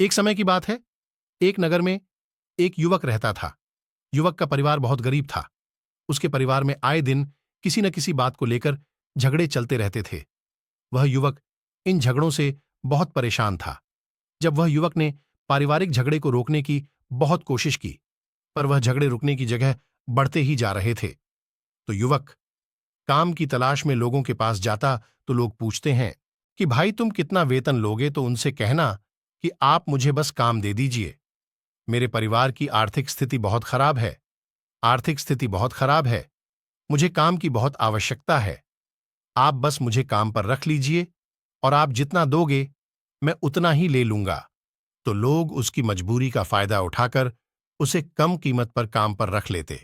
एक समय की बात है। एक नगर में एक युवक रहता था। युवक का परिवार बहुत गरीब था। उसके परिवार में आए दिन किसी न किसी बात को लेकर झगड़े चलते रहते थे। वह युवक इन झगड़ों से बहुत परेशान था। जब वह युवक ने पारिवारिक झगड़े को रोकने की बहुत कोशिश की, पर वह झगड़े रुकने की जगह बढ़ते ही जा रहे थे। तो युवक काम की तलाश में लोगों के पास जाता तो लोग पूछते हैं कि भाई तुम कितना वेतन लोगे, तो उनसे कहना कि आप मुझे बस काम दे दीजिए। मेरे परिवार की आर्थिक स्थिति बहुत खराब है। आर्थिक स्थिति बहुत खराब है। मुझे काम की बहुत आवश्यकता है। आप बस मुझे काम पर रख लीजिए और आप जितना दोगे मैं उतना ही ले लूंगा। तो लोग उसकी मजबूरी का फायदा उठाकर उसे कम कीमत पर काम पर रख लेते,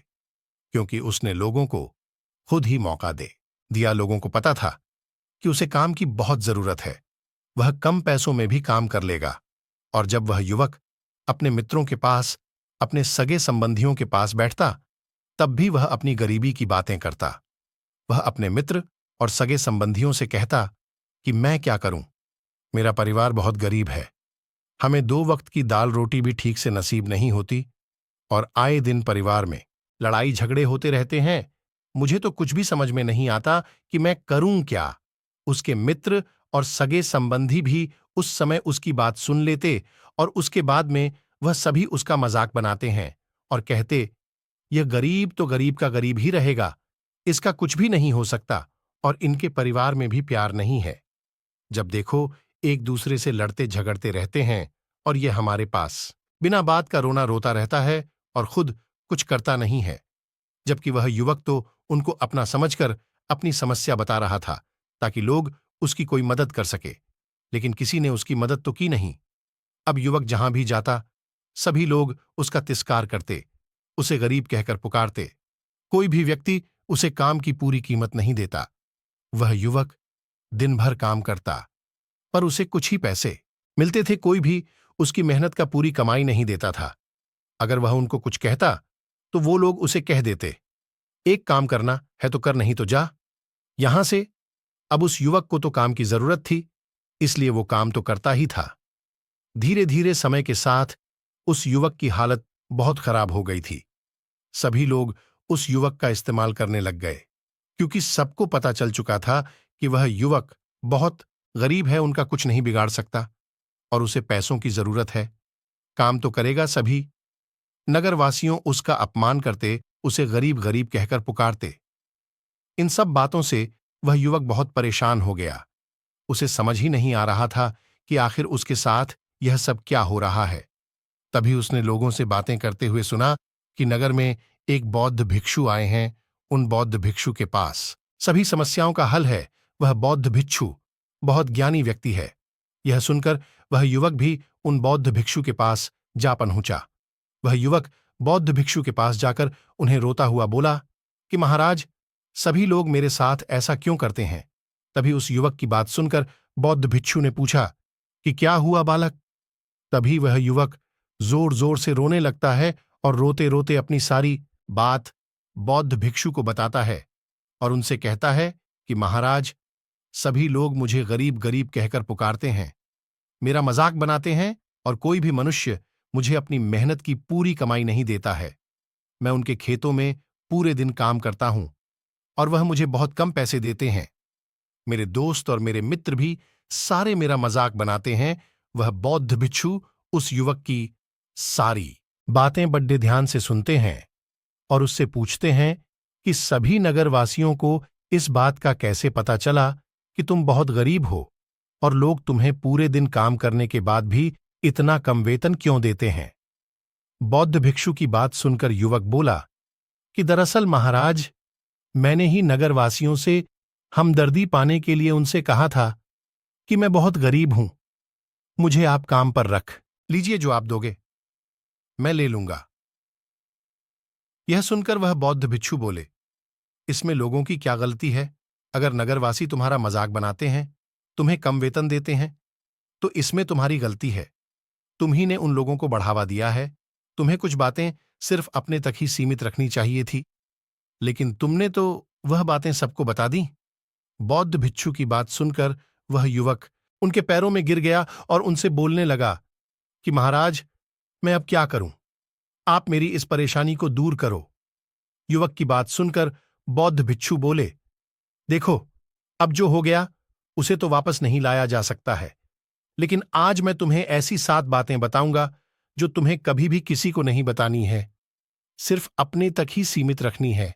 क्योंकि उसने लोगों को खुद ही मौका दे दिया। लोगों को पता था कि उसे काम की बहुत जरूरत है। वह कम पैसों में भी काम कर लेगा। और जब वह युवक अपने मित्रों के पास, अपने सगे संबंधियों के पास बैठता, तब भी वह अपनी गरीबी की बातें करता। वह अपने मित्र और सगे संबंधियों से कहता कि मैं क्या करूं, मेरा परिवार बहुत गरीब है। हमें 2 वक्त की दाल रोटी भी ठीक से नसीब नहीं होती और आए दिन परिवार में लड़ाई झगड़े होते रहते हैं। मुझे तो कुछ भी समझ में नहीं आता कि मैं करूं क्या। उसके मित्र और सगे संबंधी भी उस समय उसकी बात सुन लेते और उसके बाद में वह सभी उसका मजाक बनाते हैं और कहते, यह गरीब तो गरीब का गरीब ही रहेगा, इसका कुछ भी नहीं हो सकता और इनके परिवार में भी प्यार नहीं है। जब देखो एक दूसरे से लड़ते झगड़ते रहते हैं और ये हमारे पास बिना बात का रोना रोता रहता है और खुद कुछ करता नहीं है। जबकि वह युवक तो उनको अपना समझकर अपनी समस्या बता रहा था ताकि लोग उसकी कोई मदद कर सके, लेकिन किसी ने उसकी मदद तो की नहीं। अब युवक जहां भी जाता, सभी लोग उसका तिरस्कार करते, उसे गरीब कहकर पुकारते। कोई भी व्यक्ति उसे काम की पूरी कीमत नहीं देता। वह युवक दिन भर काम करता, पर उसे कुछ ही पैसे मिलते थे। कोई भी उसकी मेहनत का पूरी कमाई नहीं देता था। अगर वह उनको कुछ कहता तो वो लोग उसे कह देते, एक काम करना है तो कर, नहीं तो जा यहां से। अब उस युवक को तो काम की जरूरत थी, इसलिए वो काम तो करता ही था। धीरे धीरे समय के साथ उस युवक की हालत बहुत खराब हो गई थी। सभी लोग उस युवक का इस्तेमाल करने लग गए, क्योंकि सबको पता चल चुका था कि वह युवक बहुत गरीब है, उनका कुछ नहीं बिगाड़ सकता और उसे पैसों की जरूरत है। काम तो करेगा सभी। नगरवासियों उसका अपमान करते, उसे गरीब गरीब कहकर पुकारते। इन सब बातों से वह युवक बहुत परेशान हो गया। उसे समझ ही नहीं आ रहा था कि आखिर उसके साथ यह सब क्या हो रहा है। तभी उसने लोगों से बातें करते हुए सुना कि नगर में एक बौद्ध भिक्षु आए हैं। उन बौद्ध भिक्षु के पास सभी समस्याओं का हल है। वह बौद्ध भिक्षु बहुत ज्ञानी व्यक्ति है। यह सुनकर वह युवक भी उन बौद्ध भिक्षु के पास जा पहुंचा। वह युवक बौद्ध भिक्षु के पास जाकर उन्हें रोता हुआ बोला कि महाराज, सभी लोग मेरे साथ ऐसा क्यों करते हैं। तभी उस युवक की बात सुनकर बौद्ध भिक्षु ने पूछा कि क्या हुआ बालक। तभी वह युवक जोर जोर से रोने लगता है और रोते रोते अपनी सारी बात बौद्ध भिक्षु को बताता है और उनसे कहता है कि महाराज, सभी लोग मुझे गरीब गरीब कहकर पुकारते हैं, मेरा मजाक बनाते हैं और कोई भी मनुष्य मुझे अपनी मेहनत की पूरी कमाई नहीं देता है। मैं उनके खेतों में पूरे दिन काम करता हूं और वह मुझे बहुत कम पैसे देते हैं। मेरे दोस्त और मेरे मित्र भी सारे मेरा मजाक बनाते हैं। वह बौद्ध भिक्षु उस युवक की सारी बातें बड़े ध्यान से सुनते हैं और उससे पूछते हैं कि सभी नगरवासियों को इस बात का कैसे पता चला कि तुम बहुत गरीब हो और लोग तुम्हें पूरे दिन काम करने के बाद भी इतना कम वेतन क्यों देते हैं। बौद्ध भिक्षु की बात सुनकर युवक बोला कि दरअसल महाराज, मैंने ही नगरवासियों से हमदर्दी पाने के लिए उनसे कहा था कि मैं बहुत गरीब हूं, मुझे आप काम पर रख लीजिए, जो आप दोगे मैं ले लूंगा। यह सुनकर वह बौद्ध भिक्षु बोले, इसमें लोगों की क्या गलती है। अगर नगरवासी तुम्हारा मजाक बनाते हैं, तुम्हें कम वेतन देते हैं, तो इसमें तुम्हारी गलती है। तुम ही ने उन लोगों को बढ़ावा दिया है। तुम्हें कुछ बातें सिर्फ अपने तक ही सीमित रखनी चाहिए थी, लेकिन तुमने तो वह बातें सबको बता दी। बौद्ध भिक्षु की बात सुनकर वह युवक उनके पैरों में गिर गया और उनसे बोलने लगा कि महाराज, मैं अब क्या करूं? आप मेरी इस परेशानी को दूर करो। युवक की बात सुनकर बौद्ध भिक्षु बोले, देखो, अब जो हो गया उसे तो वापस नहीं लाया जा सकता है, लेकिन आज मैं तुम्हें ऐसी 7 बातें बताऊंगा जो तुम्हें कभी भी किसी को नहीं बतानी है, सिर्फ अपने तक ही सीमित रखनी है।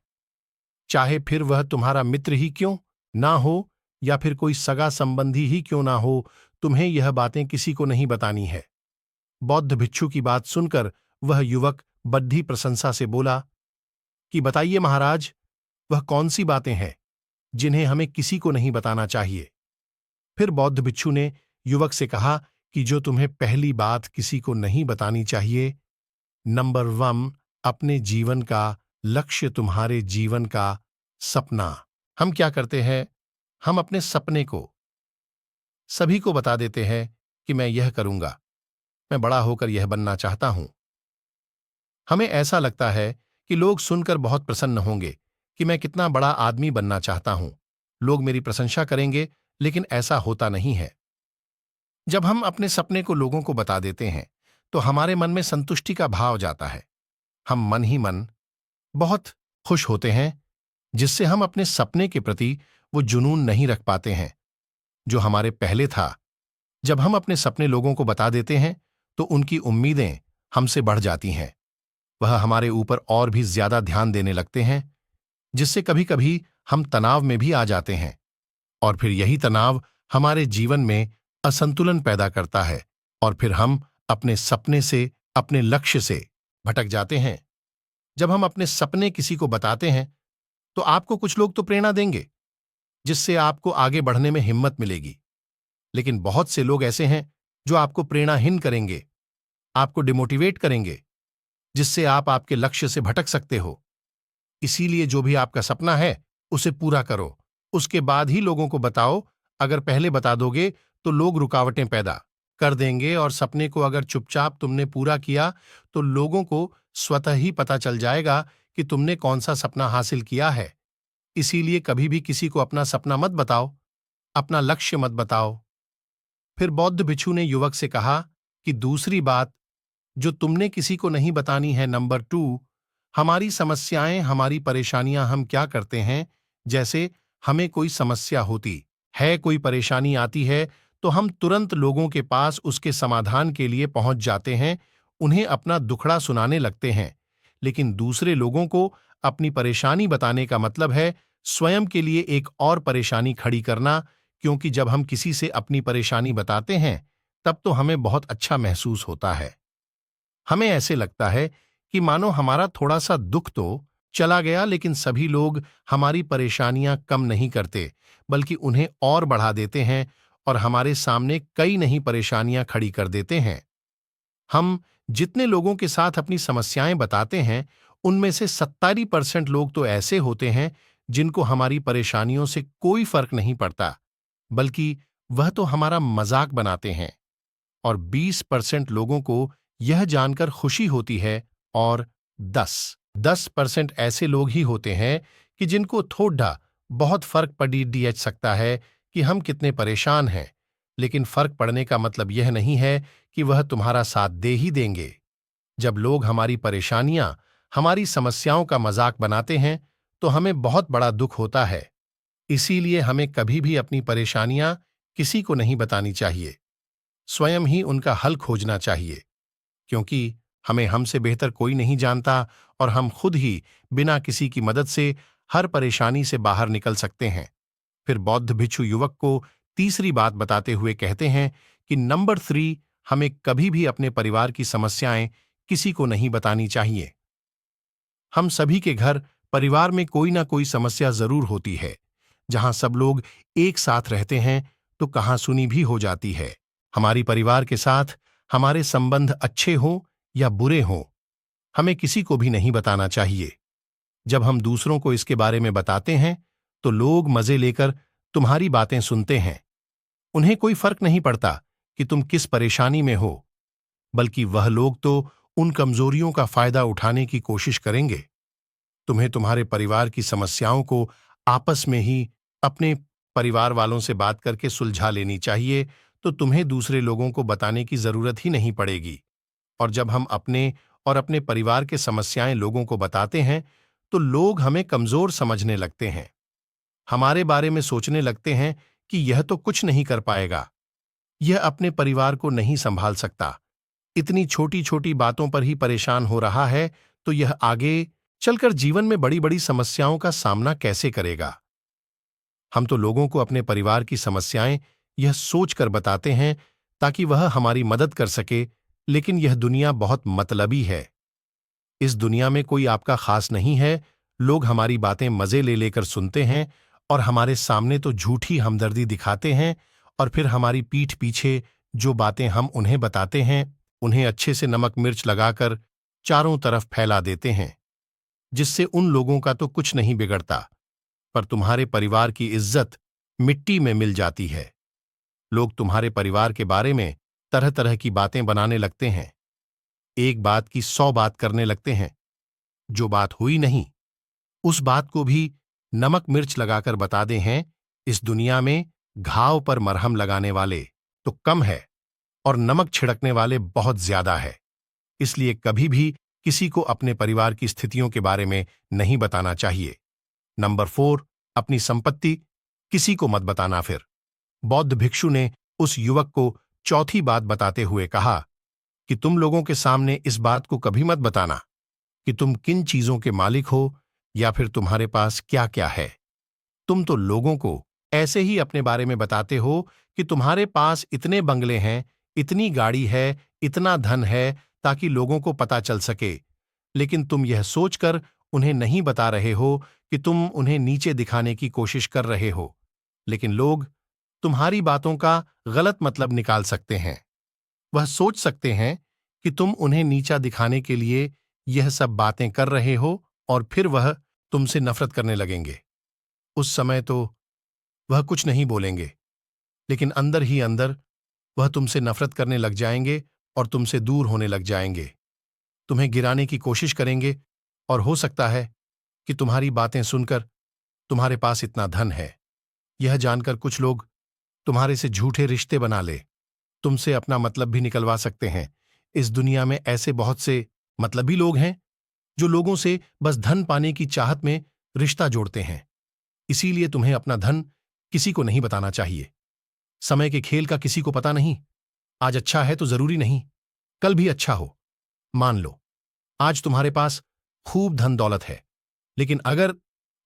चाहे फिर वह तुम्हारा मित्र ही क्यों ना हो या फिर कोई सगा संबंधी ही क्यों ना हो, तुम्हें यह बातें किसी को नहीं बतानी है। बौद्ध भिक्षु की बात सुनकर वह युवक बड्ढी प्रशंसा से बोला कि बताइए महाराज, वह कौन सी बातें हैं जिन्हें हमें किसी को नहीं बताना चाहिए? फिर बौद्ध भिक्षु ने युवक से कहा कि जो तुम्हें पहली बात किसी को नहीं बतानी चाहिए, नंबर 1, अपने जीवन का लक्ष्य, तुम्हारे जीवन का सपना। हम क्या करते हैं, हम अपने सपने को सभी को बता देते हैं कि मैं यह करूंगा, मैं बड़ा होकर यह बनना चाहता हूं। हमें ऐसा लगता है कि लोग सुनकर बहुत प्रसन्न होंगे कि मैं कितना बड़ा आदमी बनना चाहता हूं, लोग मेरी प्रशंसा करेंगे, लेकिन ऐसा होता नहीं है। जब हम अपने सपने को लोगों को बता देते हैं तो हमारे मन में संतुष्टि का भाव जाता है। हम मन ही मन बहुत खुश होते हैं, जिससे हम अपने सपने के प्रति वो जुनून नहीं रख पाते हैं जो हमारे पहले था। जब हम अपने सपने लोगों को बता देते हैं तो उनकी उम्मीदें हमसे बढ़ जाती हैं। वह हमारे ऊपर और भी ज्यादा ध्यान देने लगते हैं, जिससे कभी कभी हम तनाव में भी आ जाते हैं, और फिर यही तनाव हमारे जीवन में असंतुलन पैदा करता है और फिर हम अपने सपने से, अपने लक्ष्य से भटक जाते हैं। जब हम अपने सपने किसी को बताते हैं तो आपको कुछ लोग तो प्रेरणा देंगे, जिससे आपको आगे बढ़ने में हिम्मत मिलेगी, लेकिन बहुत से लोग ऐसे हैं जो आपको प्रेरणाहीन करेंगे, आपको डिमोटिवेट करेंगे, जिससे आप आपके लक्ष्य से भटक सकते हो। इसीलिए जो भी आपका सपना है उसे पूरा करो, उसके बाद ही लोगों को बताओ। अगर पहले बता दोगे तो लोग रुकावटें पैदा कर देंगे, और सपने को अगर चुपचाप तुमने पूरा किया तो लोगों को स्वतः ही पता चल जाएगा कि तुमने कौन सा सपना हासिल किया है। इसीलिए कभी भी किसी को अपना सपना मत बताओ, अपना लक्ष्य मत बताओ। फिर बौद्ध भिक्षु ने युवक से कहा कि दूसरी बात जो तुमने किसी को नहीं बतानी है, नंबर 2, हमारी समस्याएं, हमारी परेशानियां हम क्या करते हैं, जैसे हमें कोई समस्या होती है, कोई परेशानी आती है तो हम तुरंत लोगों के पास उसके समाधान के लिए पहुंच जाते हैं, उन्हें अपना दुखड़ा सुनाने लगते हैं। लेकिन दूसरे लोगों को अपनी परेशानी बताने का मतलब है स्वयं के लिए एक और परेशानी खड़ी करना, क्योंकि जब हम किसी से अपनी परेशानी बताते हैं तब तो हमें बहुत अच्छा महसूस होता है। हमें ऐसे लगता है कि मानो हमारा थोड़ा सा दुख तो चला गया, लेकिन सभी लोग हमारी परेशानियां कम नहीं करते, बल्कि उन्हें और बढ़ा देते हैं और हमारे सामने कई नई परेशानियां खड़ी कर देते हैं। हम जितने लोगों के साथ अपनी समस्याएं बताते हैं, उनमें से 70% लोग तो ऐसे होते हैं जिनको हमारी परेशानियों से कोई फर्क नहीं पड़ता, बल्कि वह तो हमारा मजाक बनाते हैं, और 20% लोगों को यह जानकर खुशी होती है, और 10% ऐसे लोग ही होते हैं कि जिनको थोड़ा बहुत फर्क पड़ सकता है कि हम कितने परेशान हैं, लेकिन फर्क पड़ने का मतलब यह नहीं है कि वह तुम्हारा साथ दे ही देंगे। जब लोग हमारी परेशानियां, हमारी समस्याओं का मजाक बनाते हैं तो हमें बहुत बड़ा दुख होता है। इसीलिए हमें कभी भी अपनी परेशानियां किसी को नहीं बतानी चाहिए, स्वयं ही उनका हल खोजना चाहिए, क्योंकि हमें हमसे बेहतर कोई नहीं जानता और हम खुद ही बिना किसी की मदद से हर परेशानी से बाहर निकल सकते हैं। फिर बौद्ध भिक्षु युवक को तीसरी बात बताते हुए कहते हैं कि नंबर 3, हमें कभी भी अपने परिवार की समस्याएं किसी को नहीं बतानी चाहिए। हम सभी के घर परिवार में कोई ना कोई समस्या जरूर होती है। जहां सब लोग एक साथ रहते हैं तो कहासुनी भी हो जाती है। हमारी परिवार के साथ हमारे संबंध अच्छे हों या बुरे हों, हमें किसी को भी नहीं बताना चाहिए। जब हम दूसरों को इसके बारे में बताते हैं तो लोग मजे लेकर तुम्हारी बातें सुनते हैं। उन्हें कोई फर्क नहीं पड़ता कि तुम किस परेशानी में हो, बल्कि वह लोग तो उन कमजोरियों का फायदा उठाने की कोशिश करेंगे। तुम्हें तुम्हारे परिवार की समस्याओं को आपस में ही अपने परिवार वालों से बात करके सुलझा लेनी चाहिए, तो तुम्हें दूसरे लोगों को बताने की जरूरत ही नहीं पड़ेगी। और जब हम अपने और अपने परिवार के समस्याएं लोगों को बताते हैं तो लोग हमें कमजोर समझने लगते हैं, हमारे बारे में सोचने लगते हैं कि यह तो कुछ नहीं कर पाएगा, यह अपने परिवार को नहीं संभाल सकता, इतनी छोटी छोटी बातों पर ही परेशान हो रहा है, तो यह आगे चलकर जीवन में बड़ी बड़ी समस्याओं का सामना कैसे करेगा। हम तो लोगों को अपने परिवार की समस्याएं यह सोचकर बताते हैं ताकि वह हमारी मदद कर सके, लेकिन यह दुनिया बहुत मतलबी है। इस दुनिया में कोई आपका खास नहीं है, लोग हमारी बातें मजे ले लेकर सुनते हैं और हमारे सामने तो झूठी हमदर्दी दिखाते हैं, और फिर हमारी पीठ पीछे जो बातें हम उन्हें बताते हैं उन्हें अच्छे से नमक मिर्च लगाकर चारों तरफ फैला देते हैं, जिससे उन लोगों का तो कुछ नहीं बिगड़ता, पर तुम्हारे परिवार की इज्जत मिट्टी में मिल जाती है। लोग तुम्हारे परिवार के बारे में तरह तरह की बातें बनाने लगते हैं, एक बात की 100 बात करने लगते हैं, जो बात हुई नहीं उस बात को भी नमक मिर्च लगाकर बताते हैं। इस दुनिया में घाव पर मरहम लगाने वाले तो कम है और नमक छिड़कने वाले बहुत ज्यादा है, इसलिए कभी भी किसी को अपने परिवार की स्थितियों के बारे में नहीं बताना चाहिए। नंबर 4, अपनी संपत्ति किसी को मत बताना। फिर बौद्ध भिक्षु ने उस युवक को चौथी बात बताते हुए कहा कि तुम लोगों के सामने इस बात को कभी मत बताना कि तुम किन चीजों के मालिक हो या फिर तुम्हारे पास क्या क्या है। तुम तो लोगों को ऐसे ही अपने बारे में बताते हो कि तुम्हारे पास इतने बंगले हैं, इतनी गाड़ी है, इतना धन है, ताकि लोगों को पता चल सके, लेकिन तुम यह सोचकर उन्हें नहीं बता रहे हो कि तुम उन्हें नीचे दिखाने की कोशिश कर रहे हो, लेकिन लोग तुम्हारी बातों का गलत मतलब निकाल सकते हैं। वह सोच सकते हैं कि तुम उन्हें नीचा दिखाने के लिए यह सब बातें कर रहे हो और फिर वह तुमसे नफरत करने लगेंगे। उस समय तो वह कुछ नहीं बोलेंगे, लेकिन अंदर ही अंदर वह तुमसे नफरत करने लग जाएंगे और तुमसे दूर होने लग जाएंगे, तुम्हें गिराने की कोशिश करेंगे, और हो सकता है कि तुम्हारी बातें सुनकर तुम्हारे पास इतना धन है यह जानकर कुछ लोग तुम्हारे से झूठे रिश्ते बना ले, तुमसे अपना मतलब भी निकलवा सकते हैं। इस दुनिया में ऐसे बहुत से मतलबी लोग हैं जो लोगों से बस धन पाने की चाहत में रिश्ता जोड़ते हैं, इसीलिए तुम्हें अपना धन किसी को नहीं बताना चाहिए। समय के खेल का किसी को पता नहीं, आज अच्छा है तो जरूरी नहीं कल भी अच्छा हो। मान लो आज तुम्हारे पास खूब धन दौलत है, लेकिन अगर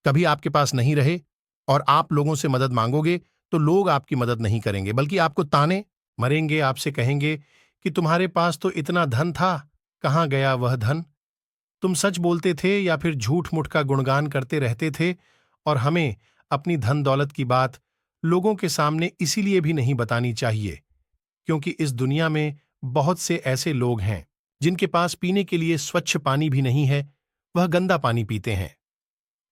कभी आपके पास नहीं रहे और आप लोगों से मदद मांगोगे तो लोग आपकी मदद नहीं करेंगे, बल्कि आपको ताने मरेंगे, आपसे कहेंगे कि तुम्हारे पास तो इतना धन था, कहाँ गया वह धन। तुम सच बोलते थे या फिर झूठ मूठ का गुणगान करते रहते थे, और हमें अपनी धन दौलत की बात लोगों के सामने इसीलिए भी नहीं बतानी चाहिए क्योंकि इस दुनिया में बहुत से ऐसे लोग हैं जिनके पास पीने के लिए स्वच्छ पानी भी नहीं है, वह गंदा पानी पीते हैं।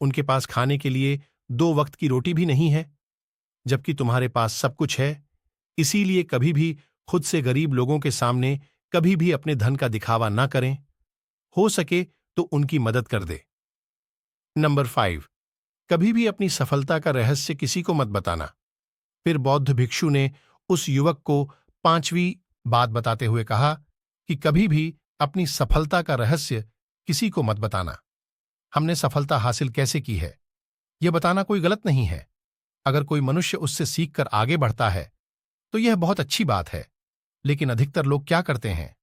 उनके पास खाने के लिए 2 वक्त की रोटी भी नहीं है, जबकि तुम्हारे पास सब कुछ है। इसीलिए कभी भी खुद से गरीब लोगों के सामने कभी भी अपने धन का दिखावा ना करें, हो सके तो उनकी मदद कर दे। नंबर 5, कभी भी अपनी सफलता का रहस्य किसी को मत बताना। फिर बौद्ध भिक्षु ने उस युवक को 5वीं बात बताते हुए कहा कि कभी भी अपनी सफलता का रहस्य किसी को मत बताना। हमने सफलता हासिल कैसे की है यह बताना कोई गलत नहीं है। अगर कोई मनुष्य उससे सीखकर आगे बढ़ता है तो यह बहुत अच्छी बात है, लेकिन अधिकतर लोग क्या करते हैं,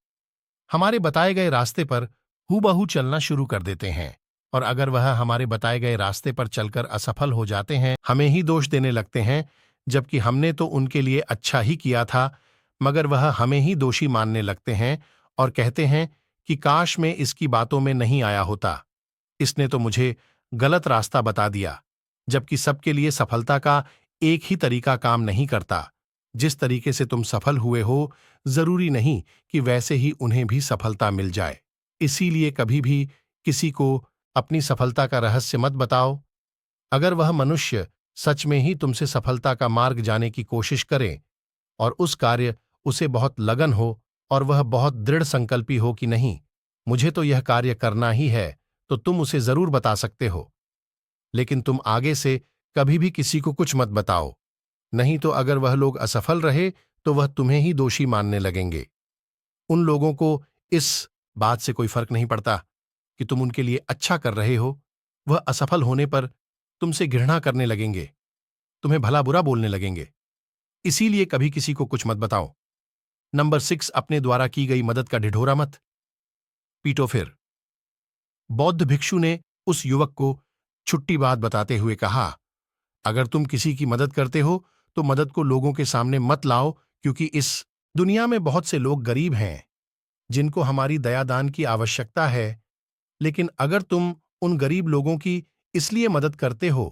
हमारे बताए गए रास्ते पर हूबहू चलना शुरू कर देते हैं, और अगर वह हमारे बताए गए रास्ते पर चलकर असफल हो जाते हैं हमें ही दोष देने लगते हैं, जबकि हमने तो उनके लिए अच्छा ही किया था, मगर वह हमें ही दोषी मानने लगते हैं और कहते हैं कि काश मैं इसकी बातों में नहीं आया होता, इसने तो मुझे गलत रास्ता बता दिया। जबकि सबके लिए सफलता का एक ही तरीका काम नहीं करता। जिस तरीके से तुम सफल हुए हो जरूरी नहीं कि वैसे ही उन्हें भी सफलता मिल जाए। इसीलिए कभी भी किसी को अपनी सफलता का रहस्य मत बताओ। अगर वह मनुष्य सच में ही तुमसे सफलता का मार्ग जाने की कोशिश करे और उस कार्य उसे बहुत लगन हो और वह बहुत दृढ़ संकल्पी हो कि नहीं मुझे तो यह कार्य करना ही है, तो तुम उसे जरूर बता सकते हो, लेकिन तुम आगे से कभी भी किसी को कुछ मत बताओ। नहीं तो अगर वह लोग असफल रहे तो वह तुम्हें ही दोषी मानने लगेंगे। उन लोगों को इस बात से कोई फर्क नहीं पड़ता कि तुम उनके लिए अच्छा कर रहे हो। वह असफल होने पर तुमसे घृणा करने लगेंगे, तुम्हें भला बुरा बोलने लगेंगे। इसीलिए कभी किसी को कुछ मत बताओ। नंबर 6, अपने द्वारा की गई मदद का ढिढोरा मत पीटो। फिर बौद्ध भिक्षु ने उस युवक को छुट्टी बात बताते हुए कहा, अगर तुम किसी की मदद करते हो तो मदद को लोगों के सामने मत लाओ, क्योंकि इस दुनिया में बहुत से लोग गरीब हैं जिनको हमारी दयादान की आवश्यकता है। लेकिन अगर तुम उन गरीब लोगों की इसलिए मदद करते हो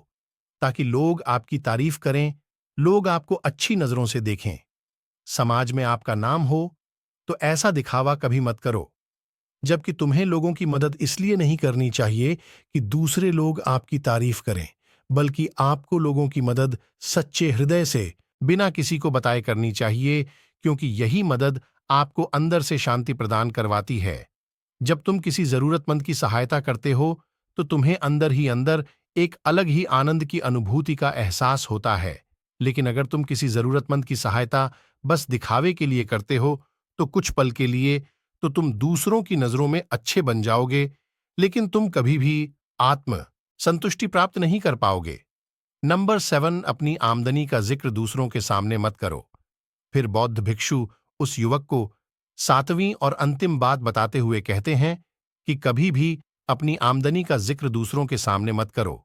ताकि लोग आपकी तारीफ करें, लोग आपको अच्छी नजरों से देखें, समाज में आपका नाम हो, तो ऐसा दिखावा कभी मत करो। जबकि तुम्हें लोगों की मदद इसलिए नहीं करनी चाहिए कि दूसरे लोग आपकी तारीफ करें, बल्कि आपको लोगों की मदद सच्चे हृदय से बिना किसी को बताए करनी चाहिए, क्योंकि यही मदद आपको अंदर से शांति प्रदान करवाती है। जब तुम किसी जरूरतमंद की सहायता करते हो तो तुम्हें अंदर ही अंदर एक अलग ही आनंद की अनुभूति का एहसास होता है। लेकिन अगर तुम किसी जरूरतमंद की सहायता बस दिखावे के लिए करते हो तो कुछ पल के लिए तो तुम दूसरों की नजरों में अच्छे बन जाओगे, लेकिन तुम कभी भी आत्म संतुष्टि प्राप्त नहीं कर पाओगे। नंबर 7, अपनी आमदनी का जिक्र दूसरों के सामने मत करो। फिर बौद्ध भिक्षु उस युवक को 7वीं और अंतिम बात बताते हुए कहते हैं कि कभी भी अपनी आमदनी का जिक्र दूसरों के सामने मत करो,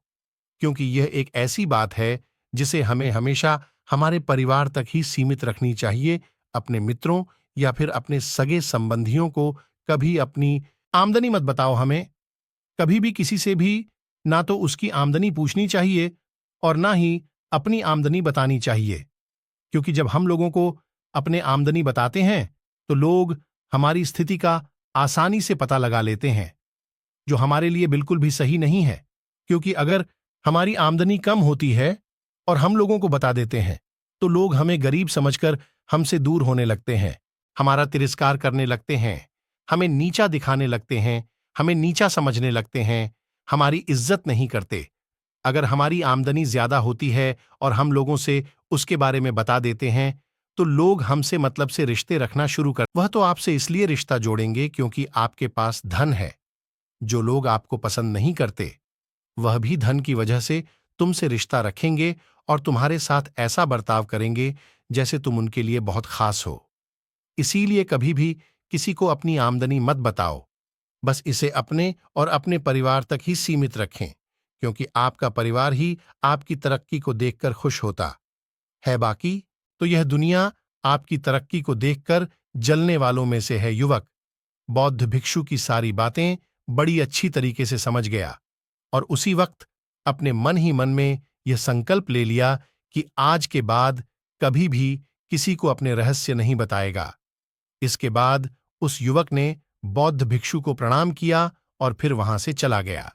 क्योंकि यह एक ऐसी बात है जिसे हमें हमेशा हमारे परिवार तक ही सीमित रखनी चाहिए। अपने मित्रों या फिर अपने सगे संबंधियों को कभी अपनी आमदनी मत बताओ। हमें कभी भी किसी से भी ना तो उसकी आमदनी पूछनी चाहिए और ना ही अपनी आमदनी बतानी चाहिए, क्योंकि जब हम लोगों को अपने आमदनी बताते हैं तो लोग हमारी स्थिति का आसानी से पता लगा लेते हैं, जो हमारे लिए बिल्कुल भी सही नहीं है। क्योंकि अगर हमारी आमदनी कम होती है और हम लोगों को बता देते हैं तो लोग हमें गरीब समझकर हमसे दूर होने लगते हैं, हमारा तिरस्कार करने लगते हैं, हमें नीचा दिखाने लगते हैं, हमें नीचा समझने लगते हैं, हमारी इज्जत नहीं करते। अगर हमारी आमदनी ज्यादा होती है और हम लोगों से उसके बारे में बता देते हैं तो लोग हमसे मतलब से रिश्ते रखना शुरू कर। वह तो आपसे इसलिए रिश्ता जोड़ेंगे क्योंकि आपके पास धन है। जो लोग आपको पसंद नहीं करते वह भी धन की वजह से तुमसे रिश्ता रखेंगे और तुम्हारे साथ ऐसा बर्ताव करेंगे जैसे तुम उनके लिए बहुत खास हो। इसीलिए कभी भी किसी को अपनी आमदनी मत बताओ, बस इसे अपने और अपने परिवार तक ही सीमित रखें, क्योंकि आपका परिवार ही आपकी तरक्की को देखकर खुश होता है। बाकी तो यह दुनिया आपकी तरक्की को देखकर जलने वालों में से है। युवक बौद्ध भिक्षु की सारी बातें बड़ी अच्छी तरीके से समझ गया और उसी वक्त अपने मन ही मन में यह संकल्प ले लिया कि आज के बाद कभी भी किसी को अपने रहस्य नहीं बताएगा। इसके बाद उस युवक ने बौद्ध भिक्षु को प्रणाम किया और फिर वहां से चला गया।